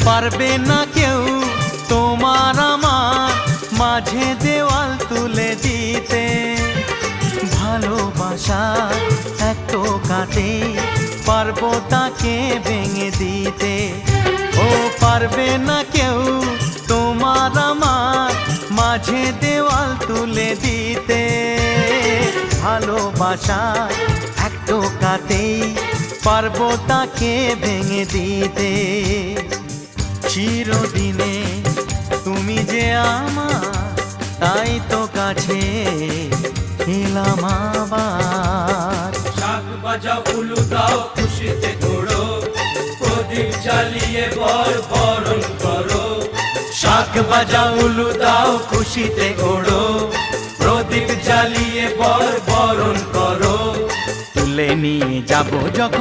পারবে না কেউ তোমার আমার মাঝে দেওয়াল তুলে দিতে। ভালোবাসা এক টোকাতে পারবো তাকে ভেঙে দিতে। ও পারবে না কেউ তোমার আমার মাঝে দেওয়াল তুলে দিতে। ভালোবাসা এক টোকাতেই পারবো তাকে ভেঙে দিতে। চিরদিনে তুমি যে আমার, তাই তো কাছে এলাম আবার। শাক বাজাও উলু দাও খুশিতে ঘোড়ো, প্রদীপ জ্বালিয়ে বর বরণ করো। শাক বাজাও উলু দাও খুশিতে ওড়ো, প্রদীপ জ্বালিয়ে বর বরণ করো। তুলে নিয়ে যাব যখন